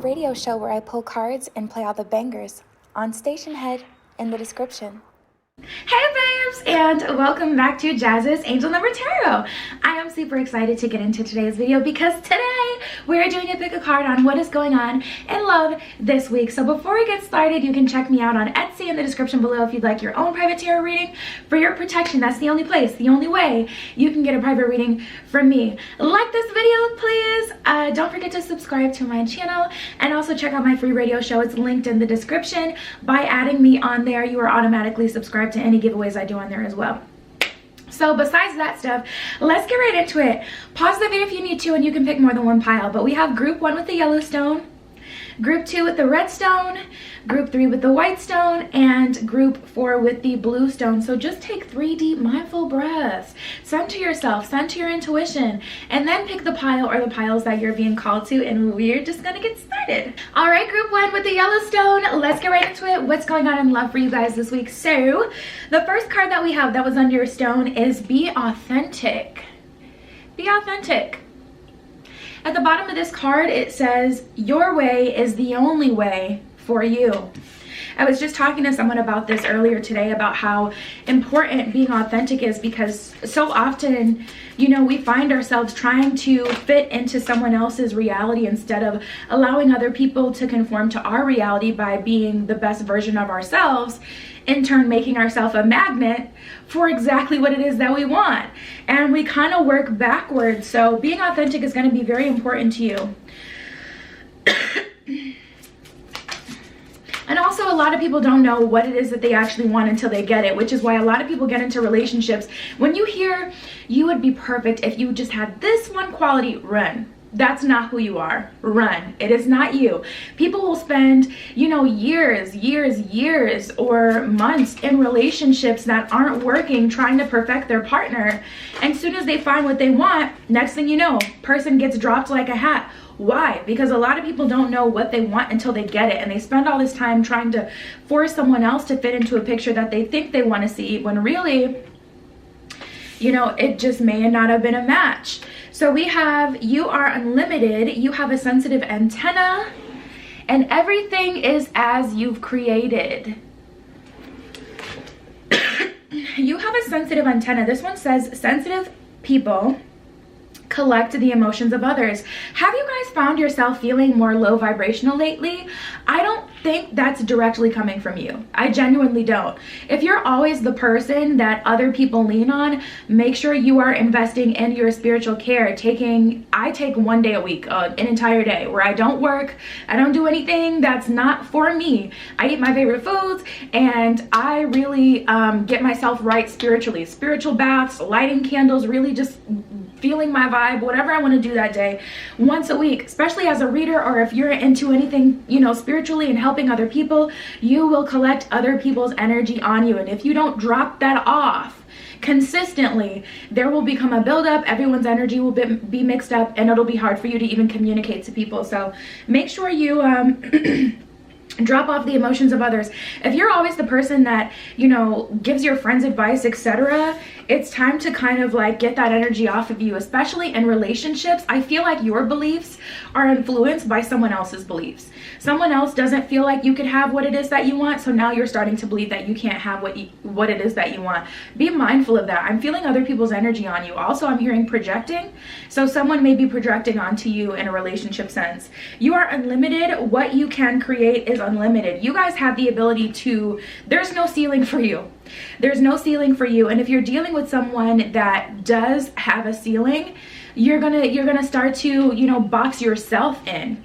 radio show where I pull cards and play all the bangers on Station Head in the description. Hey babes, and welcome back to Jazz's Angel Number Tarot. I am super excited to get into today's video because today we're doing a pick a card on what is going on in love this week. So before we get started, you can check me out on Etsy in the description below if you'd like your own private tarot reading for your protection. That's the only place, the only way you can get a private reading from me. Like this video, please. Don't forget to subscribe to my channel and also check out my free radio show. It's linked in the description. By adding me on there, you are automatically subscribed to any giveaways I do on there as well. So besides that stuff, let's get right into it. Pause the video if you need to, and you can pick more than one pile. But we have group 1 with the yellow stone, group 2 with the red stone, group 3 with the white stone, and group 4 with the blue stone. So just take 3 deep mindful breaths, center yourself, center your intuition, and then pick the pile or the piles that you're being called to, and we're just gonna get started. All right, group 1 with the yellow stone, let's get right into it. What's going on in love for you guys this week? So the first card that we have that was under your stone is be authentic. Be authentic. At the bottom of this card, it says, your way is the only way for you. I was just talking to someone about this earlier today, about how important being authentic is, because so often, you know, we find ourselves trying to fit into someone else's reality instead of allowing other people to conform to our reality by being the best version of ourselves, in turn making ourselves a magnet for exactly what it is that we want. And we kind of work backwards. So being authentic is going to be very important to you. And also, a lot of people don't know what it is that they actually want until they get it, which is why a lot of people get into relationships. When you hear, you would be perfect if you just had this one quality, run. That's not who you are. Run. It is not you. People will spend, you know, years or months in relationships that aren't working, trying to perfect their partner. And as soon as they find what they want, next thing you know, person gets dropped like a hat. Why? Because a lot of people don't know what they want until they get it, and they spend all this time trying to force someone else to fit into a picture that they think they want to see, when really, you know, it just may not have been a match. So we have, you are unlimited, you have a sensitive antenna, and everything is as you've created. You have a sensitive antenna. This one says sensitive people collect the emotions of others. Have you guys found yourself feeling more low vibrational lately? I don't think that's directly coming from you. I genuinely don't. If you're always the person that other people lean on, make sure you are investing in your spiritual care. I take 1 day a week, an entire day where I don't work, I don't do anything that's not for me. I eat my favorite foods, and I really get myself right spiritually. Spiritual baths, lighting candles, really just feeling my vibe, whatever I want to do that day, once a week. Especially as a reader, or if you're into anything, you know, spiritually and helping other people, you will collect other people's energy on you. And if you don't drop that off consistently, there will become a buildup. Everyone's energy will be mixed up, and it'll be hard for you to even communicate to people. So make sure you drop off the emotions of others. If you're always the person that, you know, gives your friends advice, etc., it's time to kind of like get that energy off of you, especially in relationships. I feel like your beliefs are influenced by someone else's beliefs. Someone else doesn't feel like you could have what it is that you want, so now you're starting to believe that you can't have what it is that you want. Be mindful of that. I'm feeling other people's energy on you. Also, I'm hearing projecting, so someone may be projecting onto you in a relationship sense. You are unlimited. What you can create is unlimited. You guys have the ability to, there's no ceiling for you. There's no ceiling for you. And if you're dealing with someone that does have a ceiling, you're gonna start to, you know, box yourself in.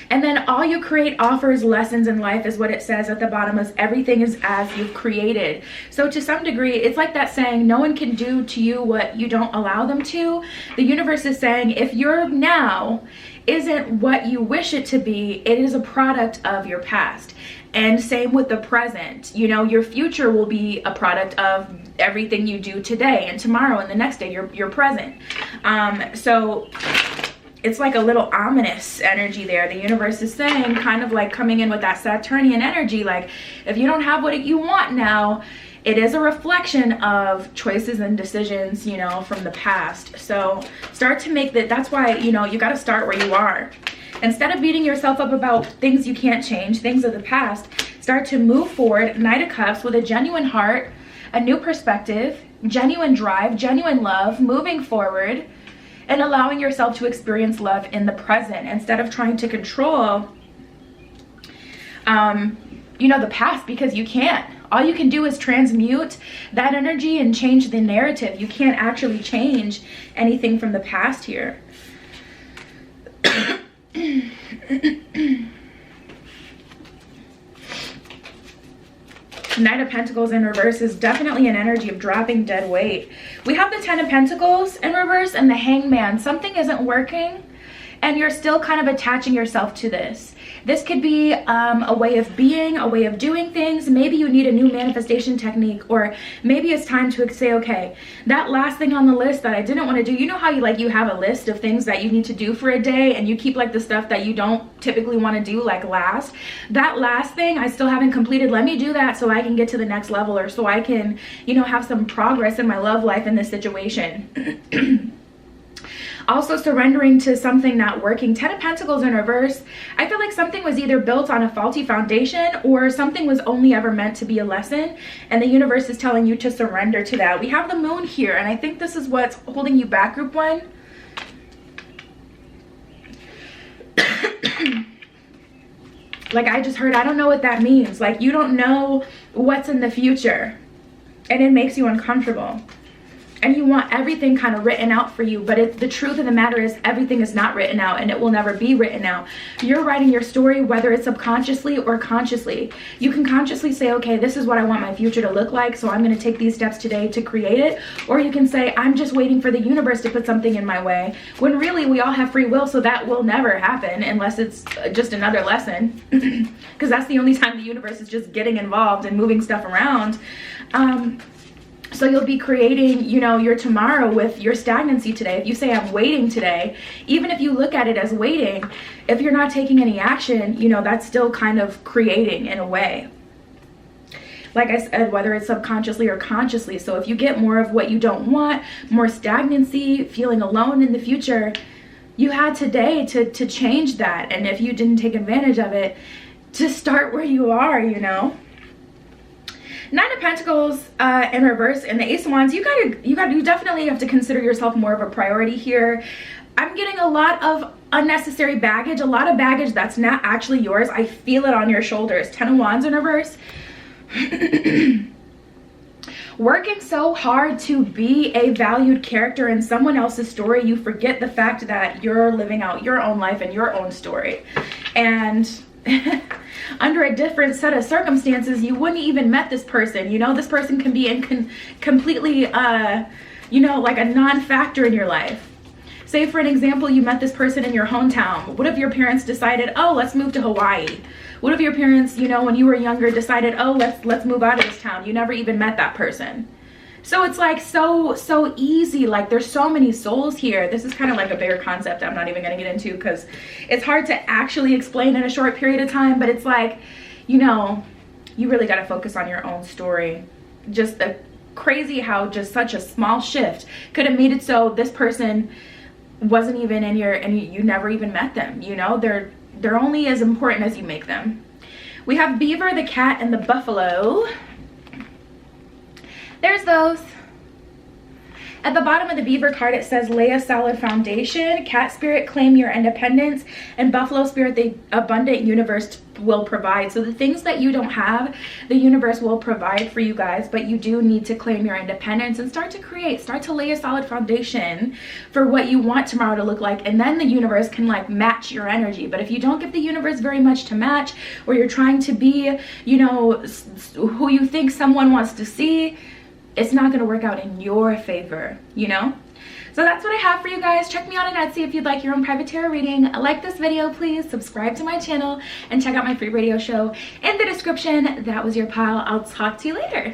And then all you create offers lessons in life, is what it says at the bottom, is everything is as you've created. So to some degree, it's like that saying, no one can do to you what you don't allow them to. The universe is saying, if your now isn't what you wish it to be, it is a product of your past. And same with the present. You know, your future will be a product of everything you do today and tomorrow and the next day, your present. So it's like a little ominous energy there. The universe is saying, kind of like coming in with that Saturnian energy, like if you don't have what you want now, it is a reflection of choices and decisions, you know, from the past. So start to make that. That's why, you know, you got to start where you are. Instead of beating yourself up about things you can't change, things of the past, start to move forward. Knight of Cups with a genuine heart, a new perspective, genuine drive, genuine love, moving forward, and allowing yourself to experience love in the present instead of trying to control, you know, the past, because you can't. All you can do is transmute that energy and change the narrative. You can't actually change anything from the past here. Knight of Pentacles in reverse is definitely an energy of dropping dead weight. We have the Ten of Pentacles in reverse and the Hangman. Something isn't working and you're still kind of attaching yourself to this. This could be a way of being, a way of doing things. Maybe you need a new manifestation technique, or maybe it's time to say, okay, that last thing on the list that I didn't want to do, you know how you have a list of things that you need to do for a day and you keep like the stuff that you don't typically want to do like last. That last thing I still haven't completed. Let me do that so I can get to the next level, or so I can, you know, have some progress in my love life in this situation. Also surrendering to something not working. Ten of Pentacles in reverse. I feel like something was either built on a faulty foundation or something was only ever meant to be a lesson, and the universe is telling you to surrender to that. We have the Moon here, and I think this is what's holding you back, group one. Like I just heard, I don't know what that means. Like you don't know what's in the future and it makes you uncomfortable. And you want everything kind of written out for you, but the truth of the matter is everything is not written out, and it will never be written out. You're writing your story, whether it's subconsciously or consciously. You can consciously say, okay, this is what I want my future to look like, so I'm going to take these steps today to create it. Or you can say, I'm just waiting for the universe to put something in my way, when really we all have free will, so that will never happen unless it's just another lesson. Because that's the only time the universe is just getting involved and moving stuff around. So you'll be creating, you know, your tomorrow with your stagnancy today. If you say I'm waiting today, even if you look at it as waiting, if you're not taking any action, you know, that's still kind of creating in a way. Like I said, whether it's subconsciously or consciously. So if you get more of what you don't want, more stagnancy, feeling alone in the future, you had today to change that. And if you didn't take advantage of it, to start where you are, you know. Nine of Pentacles in reverse and the Ace of Wands. You definitely have to consider yourself more of a priority here. I'm getting a lot of unnecessary baggage, a lot of baggage that's not actually yours. I feel it on your shoulders. Ten of Wands in reverse. Working so hard to be a valued character in someone else's story, you forget the fact that you're living out your own life and your own story. And under a different set of circumstances, you wouldn't even met this person. You know, this person can be completely, you know, like a non-factor in your life. Say for an example, you met this person in your hometown. What if your parents decided, oh, let's move to Hawaii? What if your parents, you know, when you were younger decided, oh, let's move out of this town? You never even met that person. So it's like so easy. Like there's so many souls here. This is kind of like a bigger concept I'm not even going to get into because it's hard to actually explain in a short period of time. But it's like, you know, you really got to focus on your own story. Just crazy how just such a small shift could have made it so this person wasn't even in your, and you never even met them. You know, they're only as important as you make them. We have Beaver, the cat, and the buffalo. There's those. At the bottom of the Beaver card, it says lay a solid foundation. Cat spirit, claim your independence. And buffalo spirit, the abundant universe will provide. So the things that you don't have, the universe will provide for you guys, but you do need to claim your independence and start to create, start to lay a solid foundation for what you want tomorrow to look like. And then the universe can like match your energy. But if you don't give the universe very much to match, or you're trying to be, you know, who you think someone wants to see, it's not going to work out in your favor, you know? So that's what I have for you guys. Check me out on Etsy if you'd like your own private tarot reading. Like this video, please. Subscribe to my channel and check out my free radio show in the description. That was your pile. I'll talk to you later.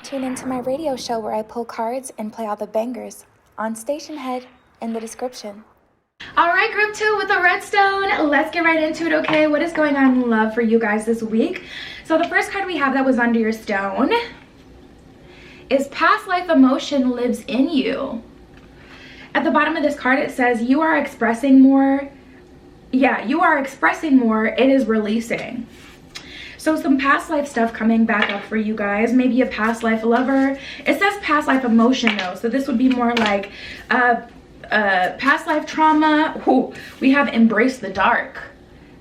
Tune into my radio show where I pull cards and play all the bangers on Station Head in the description. All right, group 2 with the redstone. Let's get right into it, okay? What is going on in love for you guys this week? So the first card we have that was under your stone is past life emotion lives in you. At the bottom of this card, it says you are expressing more yeah, you are expressing more. It is releasing. So some past life stuff coming back up for you guys. Maybe a past life lover. It says past life emotion though, so this would be more like past life trauma. Ooh, we have embrace the dark.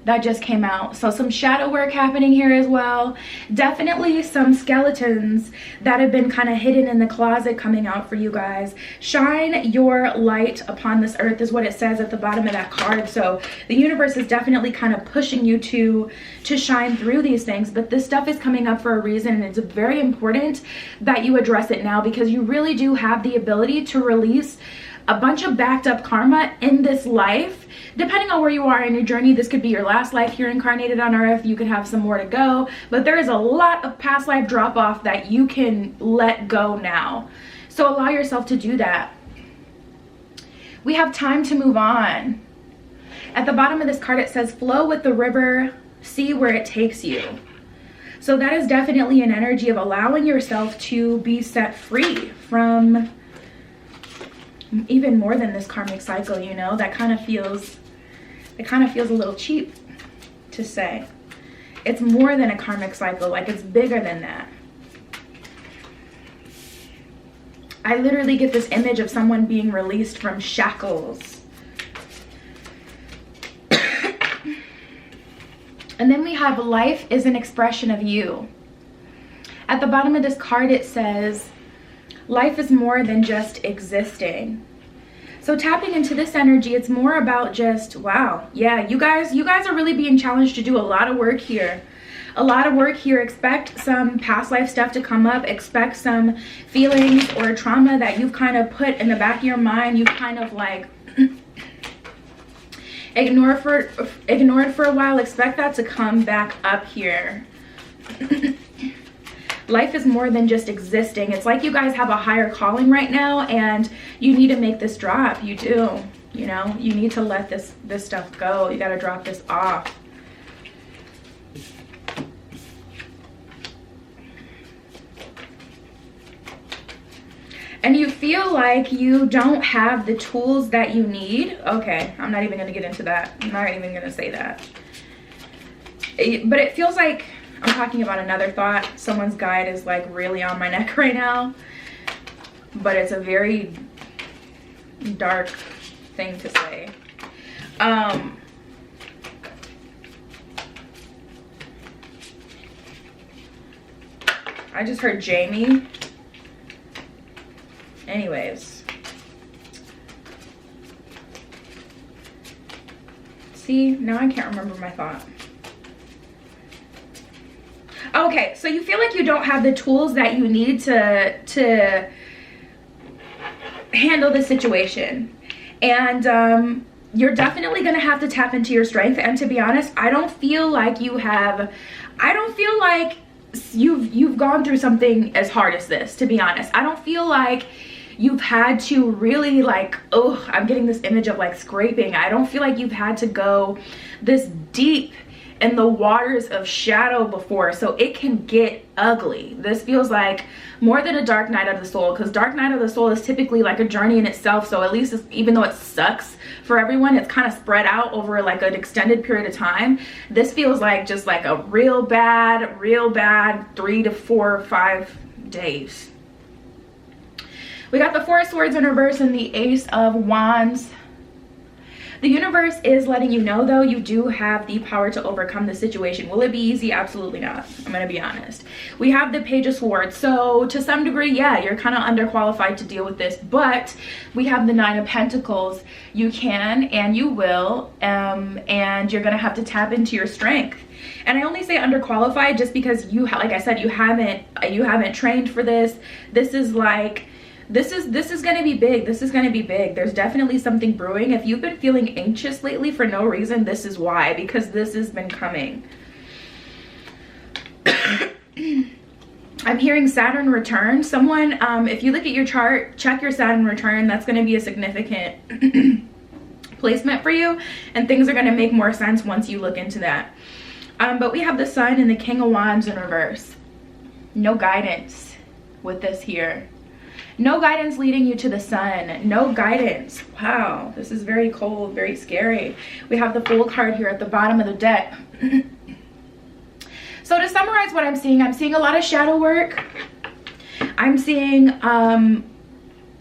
That just came out. So some shadow work happening here as well. Definitely some skeletons that have been kind of hidden in the closet coming out for you guys. Shine your light upon this earth is what it says at the bottom of that card. So the universe is definitely kind of pushing you to shine through these things. But this stuff is coming up for a reason, and it's very important that you address it now, because you really do have the ability to release a bunch of backed up karma in this life. Depending on where you are in your journey, this could be your last life here incarnated on earth. You could have some more to go, but there is a lot of past life drop off that you can let go now. So allow yourself to do that. We have time to move on. At the bottom of this card, it says flow with the river, see where it takes you. So that is definitely an energy of allowing yourself to be set free from even more than this karmic cycle, you know. That kind of feels, it kind of feels a little cheap to say. It's more than a karmic cycle, like it's bigger than that. I literally get this image of someone being released from shackles. And then we have life is an expression of you. At the bottom of this card, it says life is more than just existing. So tapping into this energy, it's more about just, wow, yeah, you guys are really being challenged to do a lot of work here. A lot of work here. Expect some past life stuff to come up. Expect some feelings or trauma that you've kind of put in the back of your mind. You've kind of like ignored for a while. Expect that to come back up here. Life is more than just existing. It's like you guys have a higher calling right now, and you need to make this drop. You do, you know, you need to let this stuff go. You got to drop this off. And you feel like you don't have the tools that you need. Okay, I'm not even going to get into that. I'm not even going to say that. But it feels like I'm talking about another thought. Someone's guide is like really on my neck right now, but it's a very dark thing to say. I just heard Jamie. Anyways. See, now I can't remember my thought. Okay, so you feel like you don't have the tools that you need to handle the situation, and you're definitely gonna have to tap into your strength. And to be honest, I don't feel like you have, I don't feel like you've gone through something as hard as this, to be honest. I don't feel like you've had to really like, oh, I'm getting this image of like scraping. I don't feel like you've had to go this deep in the waters of shadow before, so it can get ugly. This feels like more than a dark night of the soul, because dark night of the soul is typically like a journey in itself. So at least even though it sucks for everyone, it's kind of spread out over like an extended period of time. This feels like just like a real bad 3 to 4 or 5 days. We got the Four of Swords in reverse and the Ace of Wands. The universe is letting you know, though, you do have the power to overcome the situation. Will it be easy? Absolutely not. I'm going to be honest. We have the Page of Swords. So to some degree, yeah, you're kind of underqualified to deal with this. But we have the Nine of Pentacles. You can and you will. And you're going to have to tap into your strength. And I only say underqualified just because you, like I said, you haven't trained for this. This is like... This is going to be big. This is going to be big. There's definitely something brewing. If you've been feeling anxious lately for no reason, this is why, because this has been coming. I'm hearing Saturn return. Someone, if you look at your chart, check your Saturn return. That's going to be a significant placement for you, and things are going to make more sense once you look into that. But we have the Sun and the King of Wands in reverse. No guidance with this here. No guidance leading you to the sun. No guidance. Wow, this is very cold, very scary. We have the Fool card here at the bottom of the deck. So to summarize what I'm seeing a lot of shadow work. I'm seeing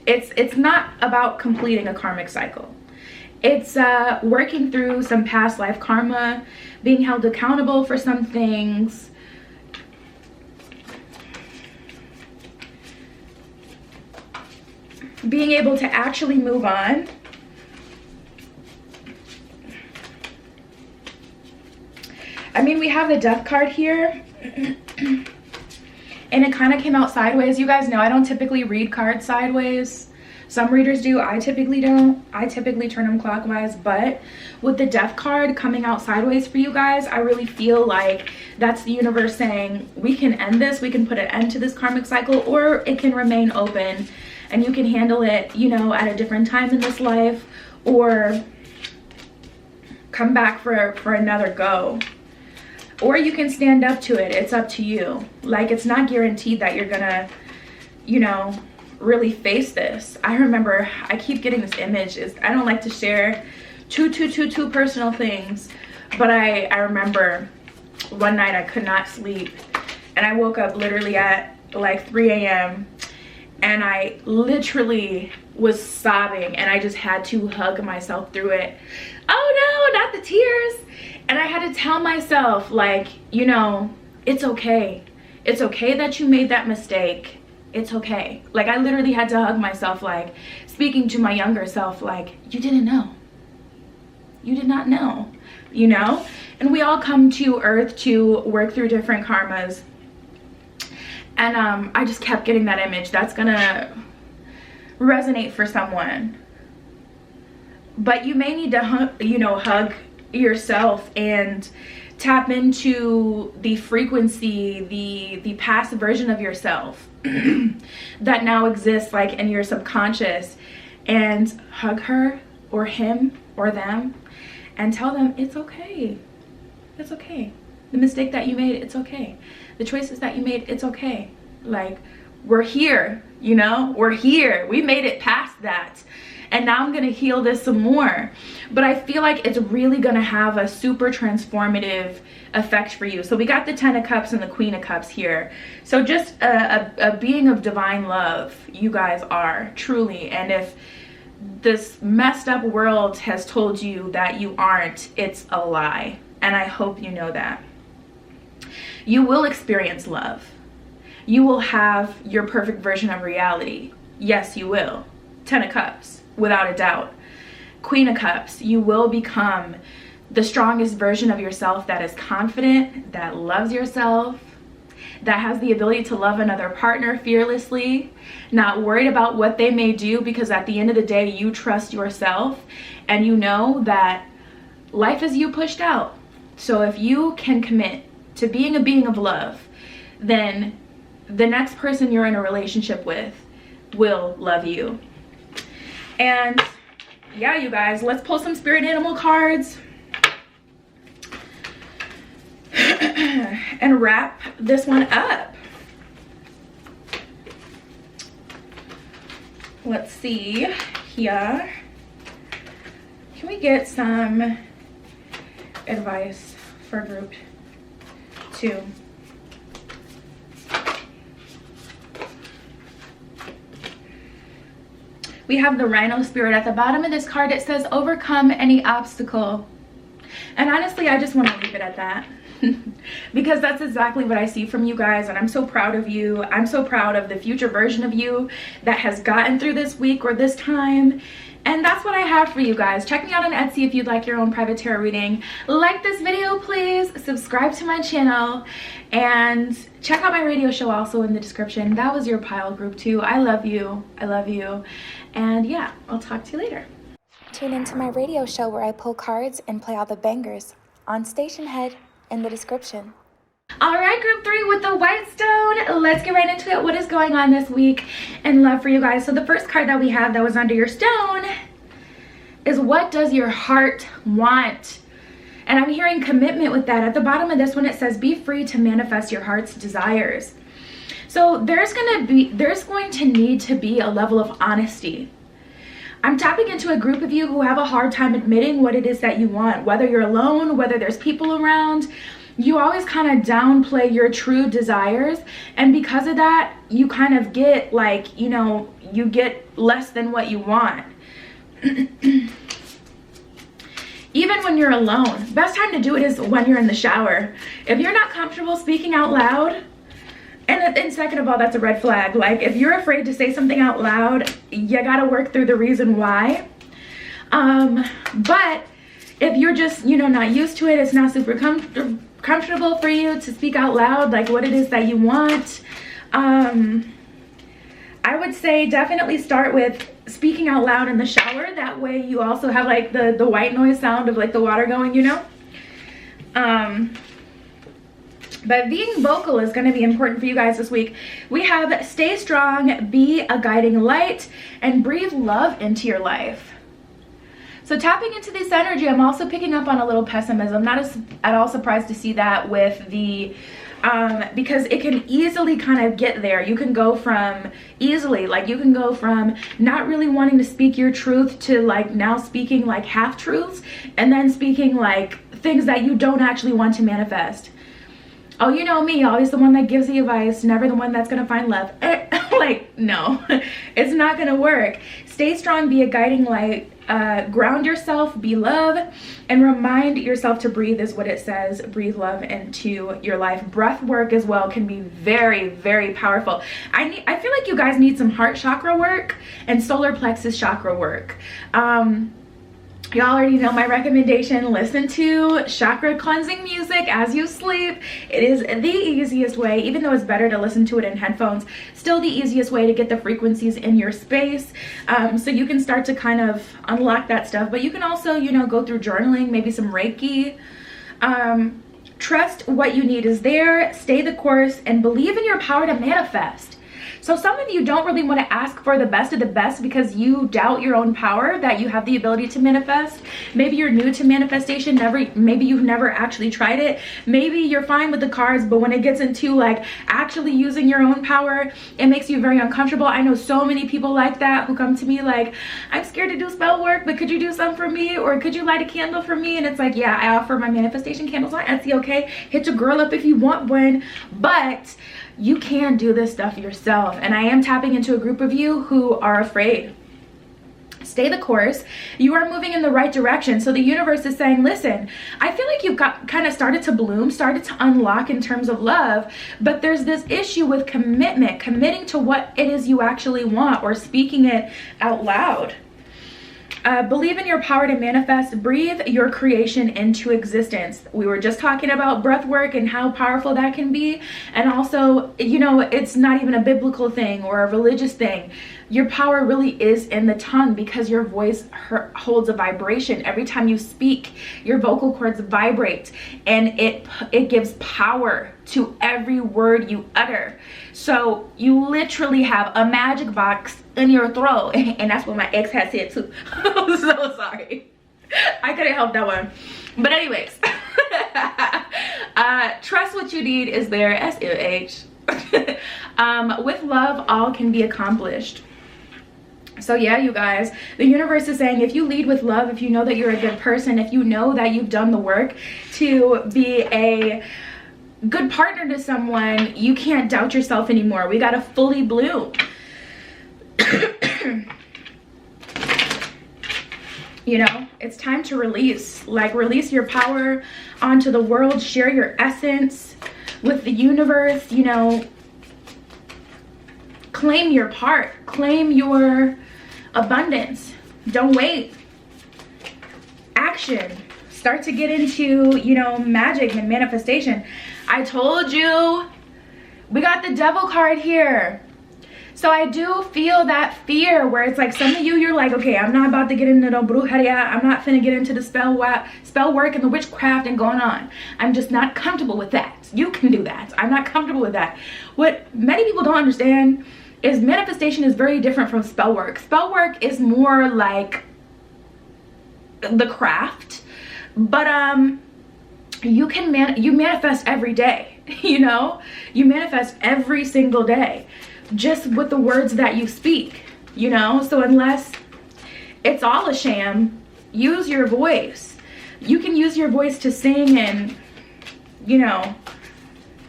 it's not about completing a karmic cycle. It's working through some past life karma, being held accountable for some things. Being able to actually move on. I mean, we have the Death card here. And it kind of came out sideways. You guys know I don't typically read cards sideways. Some readers do. I typically don't. I typically turn them clockwise. But with the Death card coming out sideways for you guys, I really feel like that's the universe saying, we can end this. We can put an end to this karmic cycle, or it can remain open. And you can handle it, you know, at a different time in this life, or come back for another go. Or you can stand up to it. It's up to you. Like, it's not guaranteed that you're gonna, you know, really face this. I remember, I keep getting this image. I don't like to share too personal things, but I remember one night I could not sleep, and I woke up literally at like 3 a.m. and I literally was sobbing, and I just had to hug myself through it. Oh no, not the tears. And I had to tell myself, like, you know, it's okay. It's okay that you made that mistake. It's okay. Like, I literally had to hug myself, like, speaking to my younger self, like, you didn't know. You did not know, you know? And we all come to earth to work through different karmas. And I just kept getting that image. That's gonna resonate for someone. But you may need to, hug yourself and tap into the frequency, the past version of yourself that now exists, like, in your subconscious, and hug her or him or them and tell them it's okay. It's okay. The mistake that you made, it's okay. The choices that you made, it's okay. Like, we're here, you know? We're here. We made it past that. And now I'm gonna heal this some more. But I feel like it's really gonna have a super transformative effect for you. So we got the 10 of Cups and the Queen of Cups here. So just a being of divine love, you guys are, truly. And if this messed up world has told you that you aren't, it's a lie. And I hope you know that. You will experience love. You will have your perfect version of reality. Yes, you will. 10 of Cups, without a doubt. Queen of Cups, you will become the strongest version of yourself that is confident, that loves yourself, that has the ability to love another partner fearlessly, not worried about what they may do, because at the end of the day, you trust yourself and you know that life is you pushed out. So if you can commit to being a being of love, then the next person you're in a relationship with will love you. And yeah, you guys, let's pull some spirit animal cards and wrap this one up. Let's see here. Can we get some advice for group 2? We have the Rhino Spirit at the bottom of this card. It says, overcome any obstacle. And honestly, I just want to leave it at that. Because that's exactly what I see from you guys, and I'm so proud of you. I'm so proud of the future version of you that has gotten through this week or this time. And that's what I have for you guys. Check me out on Etsy if you'd like your own private tarot reading. Like this video, please. Subscribe to my channel. And check out my radio show also in the description. That was your pile, group 2. I love you. I love you. And yeah, I'll talk to you later. Tune into my radio show where I pull cards and play all the bangers on Station Head in the description. All right, group 3 with the White Stone. Let's get right into it. What is going on this week in love for you guys? So the first card that we have that was under your stone is, what does your heart want? And I'm hearing commitment with that. At the bottom of this one, it says, be free to manifest your heart's desires. So there's going to need to be a level of honesty. I'm tapping into a group of you who have a hard time admitting what it is that you want, whether you're alone, whether there's people around. You always kind of downplay your true desires, and because of that, you kind of get like, you know, you get less than what you want. Even when you're alone, best time to do it is when you're in the shower. If you're not comfortable speaking out loud, and second of all, that's a red flag. Like, if you're afraid to say something out loud, you gotta work through the reason why. But if you're just, you know, not used to it, it's not super comfortable for you to speak out loud, like what it is that you want, I would say definitely start with speaking out loud in the shower. That way you also have like the white noise sound of like the water going, you know. But being vocal is going to be important for you guys this week. We have stay strong, be a guiding light, and breathe love into your life. So tapping into this energy, I'm also picking up on a little pessimism. Not at all surprised to see that with the, because it can easily kind of get there. You can go from you can go from not really wanting to speak your truth to like now speaking like half truths, and then speaking like things that you don't actually want to manifest. Oh, you know me, always the one that gives the advice, never the one that's gonna find love. Like, no, it's not gonna work. Stay strong, be a guiding light, ground yourself, be love, and remind yourself to breathe is what it says. Breathe love into your life. Breath work as well can be very, very powerful. I feel like you guys need some heart chakra work and solar plexus chakra work. You already know my recommendation. Listen to chakra cleansing music as you sleep. It is the easiest way, even though it's better to listen to it in headphones, still the easiest way to get the frequencies in your space. So you can start to kind of unlock that stuff. But you can also, you know, go through journaling, maybe some Reiki. Trust what you need is there, stay the course, and believe in your power to manifest. So some of you don't really want to ask for the best of the best because you doubt your own power, that you have the ability to manifest. Maybe you're new to manifestation, maybe you've never actually tried it. Maybe you're fine with the cards, but when it gets into like actually using your own power, it makes you very uncomfortable. I know so many people like that who come to me like, I'm scared to do spell work, but could you do some for me? Or could you light a candle for me? And it's like, yeah, I offer my manifestation candles on Etsy, okay? Hit your girl up if you want one. But you can do this stuff yourself, and I am tapping into a group of you who are afraid. Stay the course. You are moving in the right direction. So the universe is saying, listen, I feel like you've got kind of started to bloom, started to unlock in terms of love, but there's this issue with commitment, committing to what it is you actually want or speaking it out loud. Believe in your power to manifest. Breathe your creation into existence. We were just talking about breath work and how powerful that can be. And also, you know, it's not even a biblical thing or a religious thing. Your power really is in the tongue because your voice holds a vibration. Every time you speak, your vocal cords vibrate, and it gives power to every word you utter. So you literally have a magic box in your throat, and that's what my ex had said too. I'm so sorry. I couldn't help that one. But anyways, trust what you need is there. S-O-H. With love, all can be accomplished. So yeah, you guys, the universe is saying if you lead with love, if you know that you're a good person, if you know that you've done the work to be a good partner to someone, you can't doubt yourself anymore. We gotta fully bloom. You know, it's time to release. Like, release your power onto the world. Share your essence with the universe. You know, claim your part. Claim your abundance. Don't wait. Action. Start to get into, you know, magic and manifestation. I told you, we got the devil card here. So I do feel that fear where it's like some of you, you're like, okay, I'm not about to get into the brujeria. I'm not finna get into the spell work and the witchcraft and going on. I'm just not comfortable with that. You can do that. I'm not comfortable with that. What many people don't understand is manifestation is very different from spell work. Spell work is more like the craft, but you manifest every day. You know, you manifest every single day just with the words that you speak, you know. So unless it's all a sham, use your voice. You can use your voice to sing and, you know,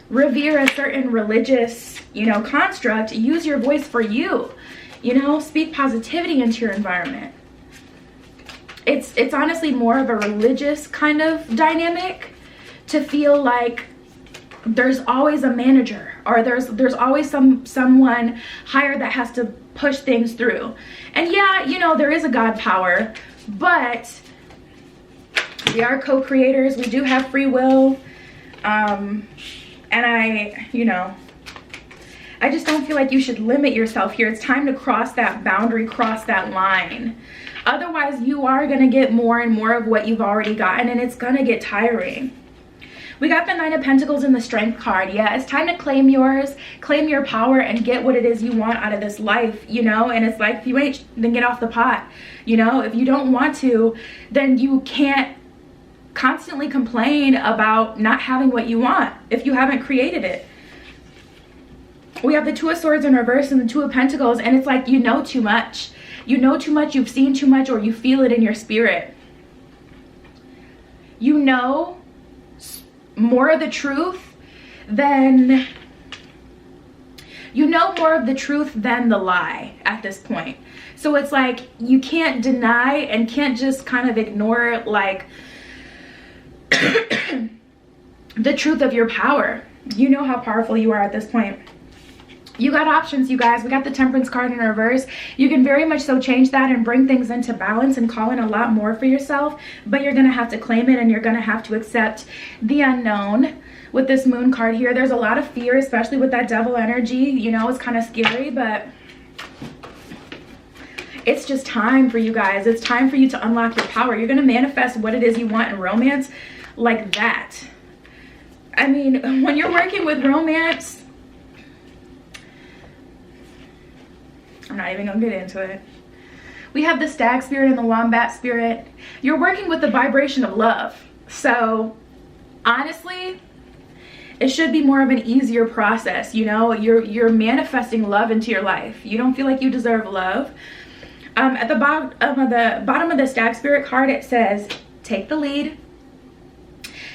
revere a certain religious, you know, construct. Use your voice for you, you know. Speak positivity into your environment. It's honestly more of a religious kind of dynamic to feel like there's always a manager, or there's always someone higher that has to push things through. And yeah, you know, there is a God power, but we are co-creators. We do have free will. And you know, I just don't feel like you should limit yourself here. It's time to cross that boundary, cross that line. Otherwise, you are going to get more and more of what you've already gotten, and it's going to get tiring. We got the 9 of Pentacles in the Strength card. Yeah, it's time to claim yours, claim your power, and get what it is you want out of this life, you know. And it's like, if you ain't, then get off the pot. You know, if you don't want to, then you can't constantly complain about not having what you want if you haven't created it. We have the 2 of Swords in reverse and the 2 of Pentacles, and it's like, you know too much. You know too much, you've seen too much, or you feel it in your spirit. You know more of the truth than, you know more of the truth than the lie at this point. So it's like, you can't deny and can't just kind of ignore, like, the truth of your power. You know how powerful you are at this point. You got options, you guys. We got the Temperance card in reverse. You can very much so change that and bring things into balance and call in a lot more for yourself, but you're gonna have to claim it, and you're gonna have to accept the unknown. With this Moon card here, there's a lot of fear, especially with that Devil energy. You know, it's kind of scary, but it's just time for you guys. It's time for you to unlock your power. You're gonna manifest what it is you want in romance like that. I mean, when you're working with romance, I'm not even gonna get into it. We have the Stag spirit and the Wombat spirit. You're working with the vibration of love. So honestly, it should be more of an easier process. You know, you're manifesting love into your life. You don't feel like you deserve love. At the bottom of the Stag spirit card, it says, take the lead.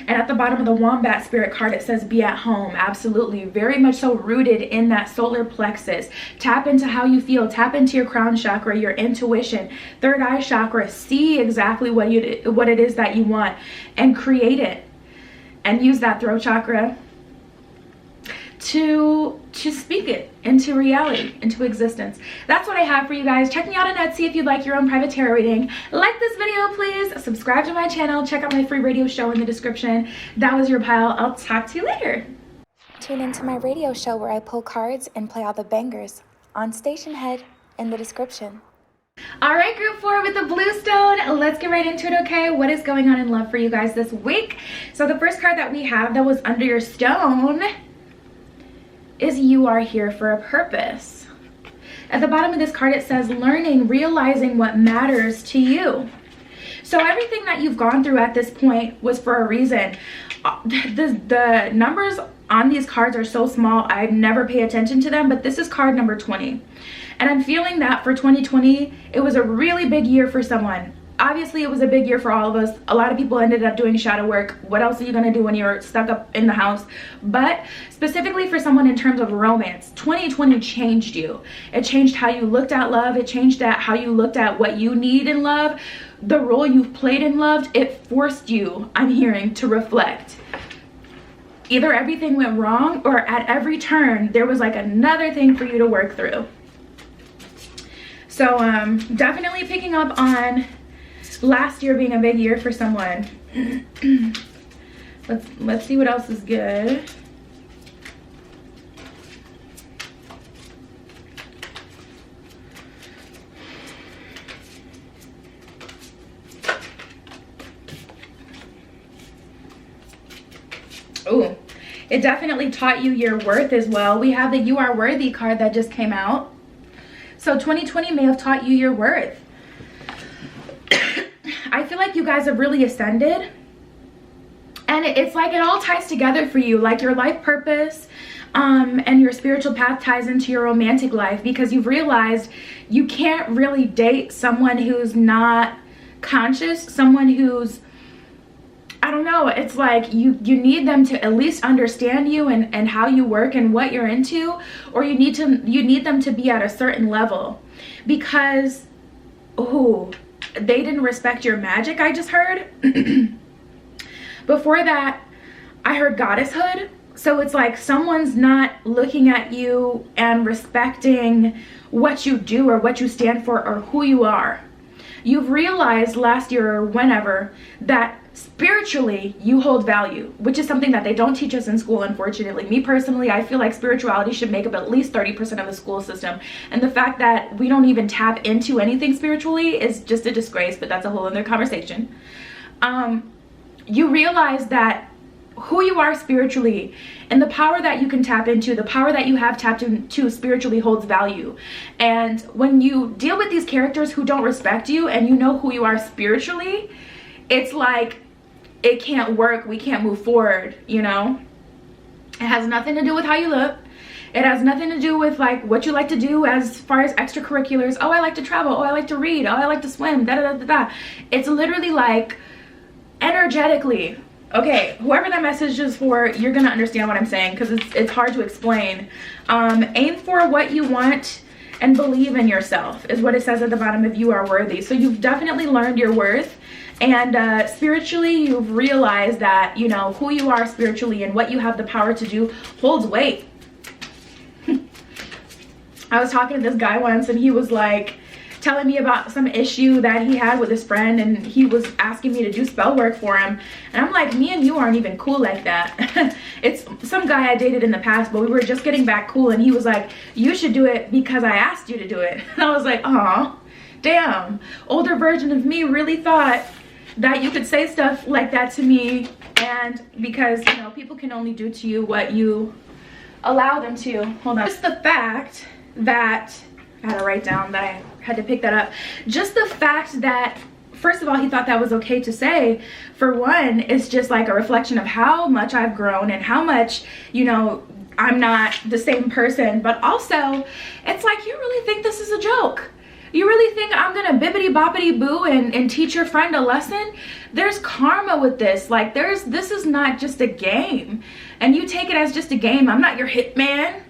And at the bottom of the Wombat spirit card, it says, be at home. Absolutely. Very much so rooted in that solar plexus. Tap into how you feel. Tap into your crown chakra, your intuition, third eye chakra. See exactly what it is that you want and create it. And use that throat chakra to speak it into reality, into existence. That's what I have for you guys. Check me out on Etsy if you'd like your own private tarot reading. Like this video, please. Subscribe to my channel. Check out my free radio show in the description. That was your pile. I'll talk to you later. Tune into my radio show where I pull cards and play all the bangers on Station Head in the description. All right, group 4 with the blue stone. Let's get right into it, okay? What is going on in love for you guys this week? So the first card that we have that was under your stone is you are here for a purpose. At the bottom of this card, it says learning, realizing what matters to you. So everything that you've gone through at this point was for a reason. The numbers on these cards are so small, I never pay attention to them, but this is card number 20. And I'm feeling that for 2020, it was a really big year for someone. Obviously, it was a big year for all of us. A lot of people ended up doing shadow work. What else are you gonna do when you're stuck up in the house? But specifically for someone in terms of romance, 2020 changed you. It changed how you looked at love. It changed how you looked at what you need in love. The role you've played in love, it forced you, I'm hearing, to reflect. Either everything went wrong, or at every turn, there was like another thing for you to work through. So definitely picking up on last year being a big year for someone. Let's see what else is good. Oh, it definitely taught you your worth as well. We have the You Are Worthy card that just came out. So 2020 may have taught you your worth. I feel like you guys have really ascended And it's like it all ties together for you, like your life purpose and your spiritual path ties into your romantic life, because you've realized you can't really date someone who's not conscious, someone who's, I don't know, it's like you need them to at least understand you and how you work and what you're into, or you need them to be at a certain level, because they didn't respect your magic, I just heard. Before that, I heard goddesshood. So it's like someone's not looking at you and respecting what you do or what you stand for or who you are. You've realized last year or whenever that spiritually you hold value, which is something that they don't teach us in school, unfortunately. Me personally, I feel like spirituality should make up at least 30% of the school system. And the fact that we don't even tap into anything spiritually is just a disgrace, but that's a whole other conversation. You realize that who you are spiritually and the power that you can tap into, the power that you have tapped into spiritually holds value. And when you deal with these characters who don't respect you and you know who you are spiritually, it's like it can't work, we can't move forward, you know? It has nothing to do with how you look. It has nothing to do with like what you like to do as far as extracurriculars. Oh, I like to travel. Oh, I like to read. Oh, I like to swim. Da da da da da. It's literally like energetically. Okay, whoever that message is for, you're gonna understand what I'm saying, because it's hard to explain. Aim for what you want and believe in yourself is what it says at the bottom of you are worthy. So you've definitely learned your worth, and spiritually you've realized that, you know, who you are spiritually and what you have the power to do holds weight. I was talking to this guy once and he was like telling me about some issue that he had with his friend, and he was asking me to do spell work for him, and I'm like, me and you aren't even cool like that. It's some guy I dated in the past, but we were just getting back cool, and he was like, you should do it because I asked you to do it. And I was like, oh damn, older version of me really thought that you could say stuff like that to me, and because, you know, people can only do to you what you allow them to. Hold on. Just the fact that I had to write down that I had to pick that up. Just the fact that, first of all, he thought that was okay to say, for one, is just like a reflection of how much I've grown and how much, you know, I'm not the same person. But also, it's like, you really think this is a joke? You really think I'm gonna bibbity boppity boo and teach your friend a lesson? There's karma with this. Like, this is not just a game, and you take it as just a game. I'm not your hitman.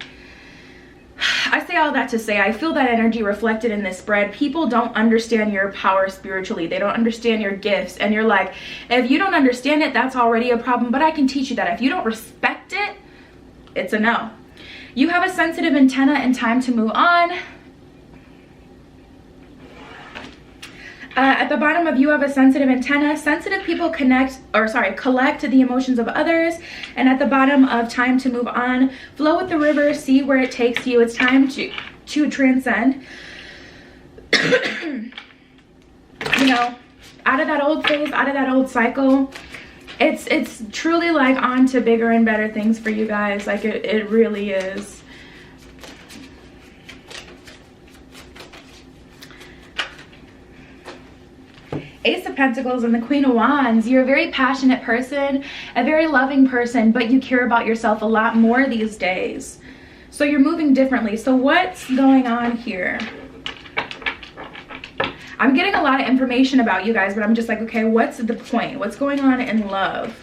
I say all that to say, I feel that energy reflected in this spread. People don't understand your power spiritually. They don't understand your gifts. And you're like, if you don't understand it, that's already a problem. But I can teach you that. If you don't respect it, it's a no. You have a sensitive antenna and time to move on. At the bottom of you have a sensitive antenna. Sensitive people collect the emotions of others. And at the bottom of time to move on, flow with the river, see where it takes you. It's time to transcend. You know, out of that old phase, out of that old cycle. It's truly like on to bigger and better things for you guys. Like it really is. Ace of Pentacles and the Queen of Wands. You're a very passionate person, a very loving person, but you care about yourself a lot more these days. So you're moving differently. So what's going on here? I'm getting a lot of information about you guys, but I'm just like, okay, what's the point? What's going on in love?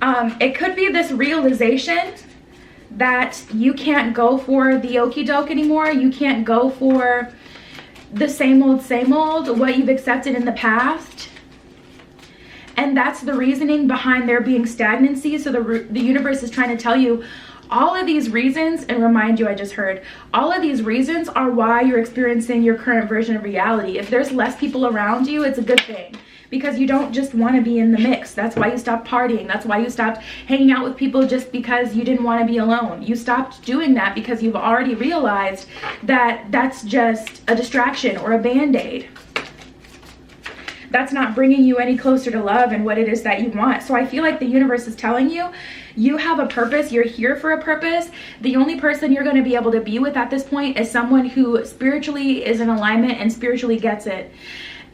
It could be this realization that you can't go for the okie doke anymore. You can't go for the same old, what you've accepted in the past. And that's the reasoning behind there being stagnancy. So the universe is trying to tell you all of these reasons, and remind you, I just heard, all of these reasons are why you're experiencing your current version of reality. If there's less people around you, it's a good thing, because you don't just want to be in the mix. That's why you stopped partying. That's why you stopped hanging out with people, just because you didn't want to be alone. You stopped doing that because you've already realized that that's just a distraction or a band-aid. That's not bringing you any closer to love and what it is that you want. So I feel like the universe is telling you, you have a purpose. You're here for a purpose. The only person you're going to be able to be with at this point is someone who spiritually is in alignment and spiritually gets it.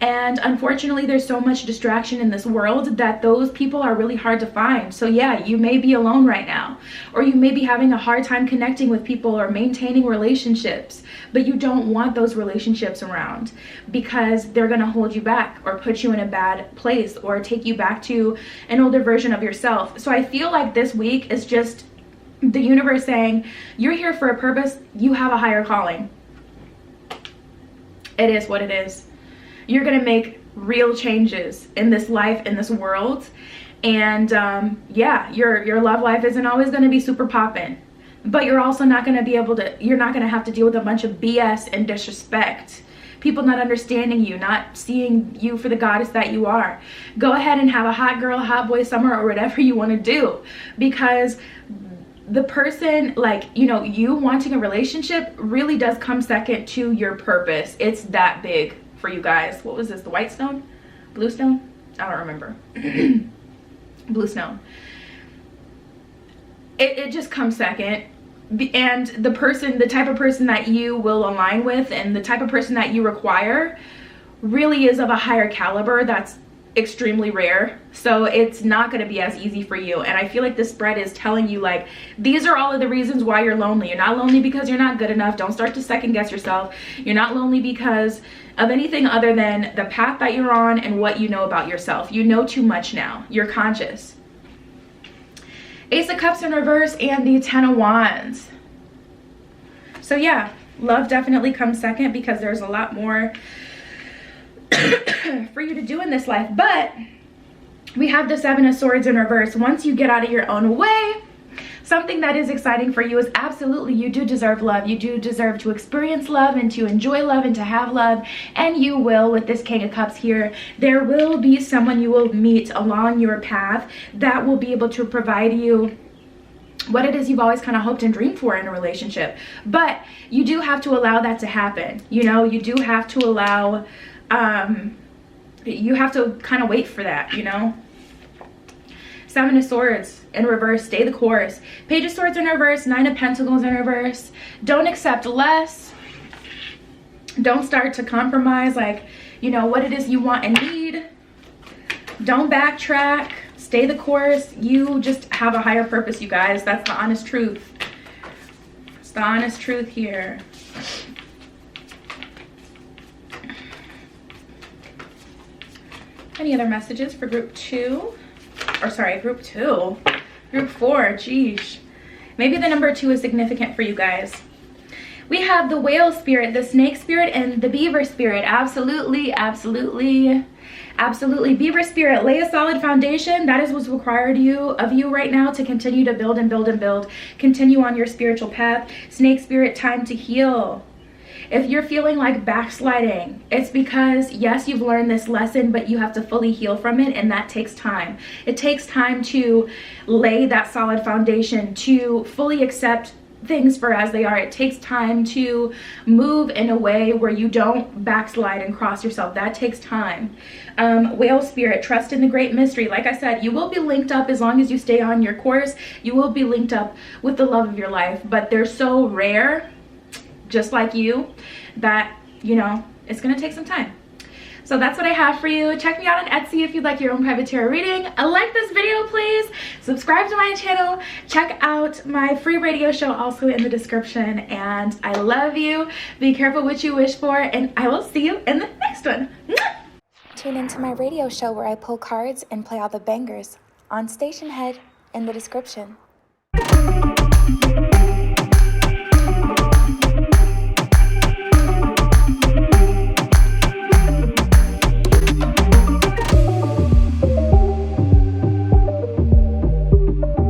And unfortunately, there's so much distraction in this world that those people are really hard to find. So yeah, you may be alone right now, or you may be having a hard time connecting with people or maintaining relationships, but you don't want those relationships around because they're going to hold you back or put you in a bad place or take you back to an older version of yourself. So I feel like this week is just the universe saying, you're here for a purpose. You have a higher calling. It is what it is. You're going to make real changes in this life, in this world. And yeah, your love life isn't always going to be super poppin', but you're also not going to be able to, you're not going to have to deal with a bunch of BS and disrespect. People not understanding you, not seeing you for the goddess that you are. Go ahead and have a hot girl, hot boy summer, or whatever you want to do, because the person, like, you know, you wanting a relationship really does come second to your purpose. It's that big for you guys. What was this? The white stone? Blue stone? I don't remember. Blue stone. It just comes second. And the person, the type of person that you will align with and the type of person that you require really is of a higher caliber that's extremely rare. So it's not going to be as easy for you. And I feel like this spread is telling you, like, these are all of the reasons why you're lonely. You're not lonely because you're not good enough. Don't start to second guess yourself. You're not lonely because of anything other than the path that you're on and what you know about yourself. You know too much now. You're conscious. Ace of Cups in reverse and the 10 of Wands. So yeah, love definitely comes second because there's a lot more for you to do in this life. But we have the 7 of Swords in reverse. Once you get out of your own way, something that is exciting for you is absolutely, you do deserve love. You do deserve to experience love and to enjoy love and to have love. And you will with this King of Cups here. There will be someone you will meet along your path that will be able to provide you what it is you've always kind of hoped and dreamed for in a relationship. But you do have to allow that to happen. You know, you do have to allow, you have to kind of wait for that, you know. 7 of Swords in reverse, stay the course. Page of Swords in reverse, 9 of Pentacles in reverse. Don't accept less. Don't start to compromise, like, you know, what it is you want and need. Don't backtrack. Stay the course. You just have a higher purpose, you guys. That's the honest truth. It's the honest truth here. Any other messages for group 2? Or sorry, group 2. Group 4, geez. Maybe the number 2 is significant for you guys. We have the whale spirit, the snake spirit, and the beaver spirit. Absolutely, absolutely, absolutely. Beaver spirit, lay a solid foundation. That is what's required of you right now to continue to build and build and build. Continue on your spiritual path. Snake spirit, time to heal. If you're feeling like backsliding, it's because, yes, you've learned this lesson, but you have to fully heal from it, and that takes time. It takes time to lay that solid foundation, to fully accept things for as they are. It takes time to move in a way where you don't backslide and cross yourself. That takes time. Whale spirit, trust in the great mystery. Like I said, you will be linked up as long as you stay on your course. You will be linked up with the love of your life, but they're so rare, just like you, that, you know, it's gonna take some time. So that's what I have for you. Check me out on Etsy if you'd like your own private tarot reading. Like this video, please. Subscribe to my channel. Check out my free radio show also in the description. And I love you. Be careful what you wish for, and I will see you in the next one. Tune into my radio show where I pull cards and play all the bangers on Station Head in the description.